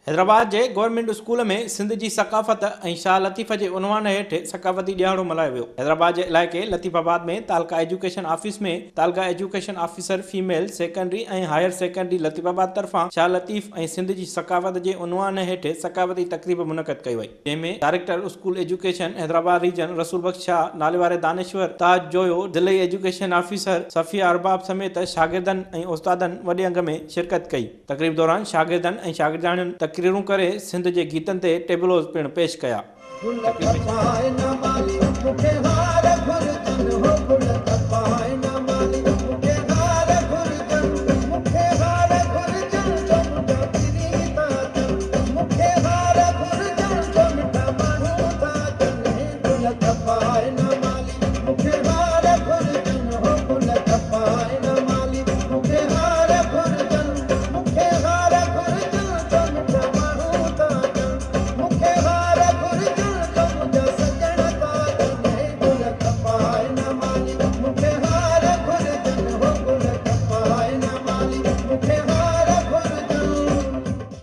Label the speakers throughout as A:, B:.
A: हैदराबाद के government school में सिंध की सकाफ़त और शाह लतीफ़ के उनवान हेठ सकाफ़ती ॾियारो मल्हायो वियो। हैदराबाद के इलाके लतीफ़ाबाद में तालका एजुकेशन ऑफिस में तालका एजुकेशन ऑफिसर फीमेल सेकेंडरी और हायर सेकेंडरी लतीफ़ाबाद तरफा शाह लतीफ़ और सिंध की सकाफ़त के उनवान हेठ सकाफ़ती तकरीब मुनक़द कई वई, जैमें director school education Hyderabad region Rasool Bakhsh Shah, नाले वारे दानेश्वर ताज जोयो, ज़िले एजुकेशन ऑफिसर सफ़िया अरबाब समेत शागिर्दनि और उस्तादनि वॾे अंग में शिरकत कई। तकरीब दौरान शागिर्दनि और शागिर्दाणियुनि तकरीरूं करे सिंध के गीतन ते टेबलोज़ पिण पेश कया।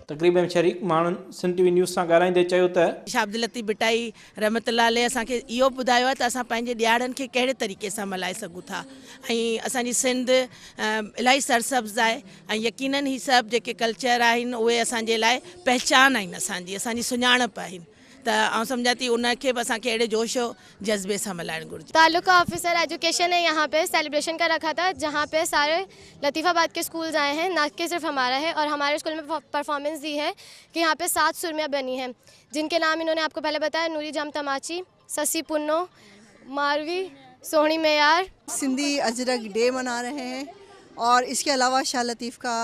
A: तकरीब में शरीक माण्हुनि सिंध टीवी न्यूज़ सां ॻाल्हाईंदे चयो त
B: शाह अब्दुल लतीफ़ बिटाई रहमतुल्लाह अलैह असांखे इहो ॿुधायो आहे त असां पंहिंजे ॾियारनि खे कहिड़े तरीक़े सां मल्हाए सघूं था। ऐं असांजी सिंध इलाही सरसब्ज़ आहे ऐं यकीनन ही सभु जेके कल्चर आहिनि उहे असांजे लाइ पहचान आहिनि, असांजी सुञाणप आहिनि। तो समझा थी उनके असांखे अहिड़े जोशो जज्बे से मल्हाइणु घुरिजे।
C: तालुका ऑफिसर एजुकेशन ने यहाँ पे सेलिब्रेशन का रखा था, जहाँ पे सारे लतीफ़ाबाद के स्कूल्स आए हैं, ना कि सिर्फ हमारा है। और हमारे स्कूल में परफॉर्मेंस दी है कि यहाँ पे 7 सुरमियाँ बनी हैं, जिनके नाम इन्होंने आपको पहले बताया, नूरी जाम तमाची, ससी पुन्नो, मारवी, सोहनी मेयार।
D: सिंधी अजरक डे मना रहे हैं और इसके अलावा शाह लतीफ़ का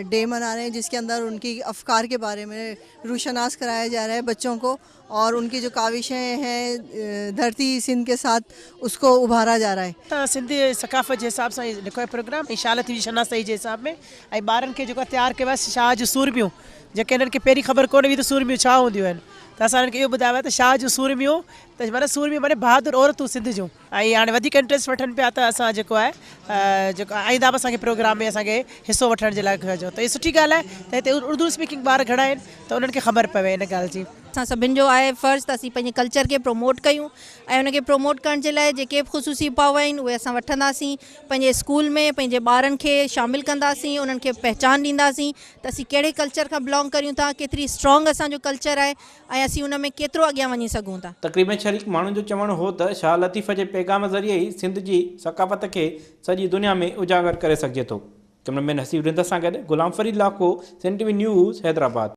D: डे मना रहे हैं, जिसके अंदर उनकी अफ़कार के बारे में रोशनास कराया जा रहा है बच्चों को, और उनकी जो काविशें हैं धरती सिंध के साथ उसको उभारा जा रहा है।
E: सिंधी सकाफ़त के हिसाब से लिखो प्रोग्राम शाह लतीफ़ जी शनाख्ती के हिसाब में ॿारनि खे जेको तैयार कयो आहे शाह जूं सूरमियूं, जेके इन्हनि खे पहिरीं ख़बर कोन हुई त सूरमियूं छा हूंदियूं आहिनि, त असां इन्हनि खे इहो ॿुधायो आहे त शाह जूं सूरमियूं त माना सूरमियूं माने बहादुर औरतूं सिंध जूं। ऐं हाणे वधीक इंट्रस्ट वठनि पिया त असां जेको आहे जेको आईंदा बि असांखे प्रोग्राम में असांखे हिसो वठण जे लाइ कजो, त इहा सुठी ॻाल्हि आहे त हिते उर्दू स्पीकिंग ॿार घणा आहिनि त उन्हनि खे ख़बर पवे इन ॻाल्हि जी।
F: असां सभिनि जो आहे फ़र्ज़ु त असीं पंहिंजे कल्चर खे प्रमोट कयूं ऐं उनखे प्रमोट करण जे लाइ जेके बि ख़ुसूसी पाव आहिनि उहे असां वठंदासीं, पंहिंजे स्कूल में पंहिंजे ॿारनि खे शामिलु कंदासीं, उन्हनि खे पहचान ॾींदासीं त असीं कहिड़े कल्चर खां बिलोंग करियूं था, केतिरी स्ट्रॉन्ग असांजो कल्चर आहे ऐं असीं उन में केतिरो अॻियां वञी सघूं था।
A: तकरीब में शरीक माण्हुनि जो चवणु हो त शाह लतीफ़ के पैगाम ज़रिए ही सिंध की सकाफ़त के सॼी दुनिया में उजागर करे सघिजे थो। कैमरामैन हसीब रिंद सां गॾु गुलाम फरीद लाखो, सिंध टीवी न्यूज़, हैदराबाद।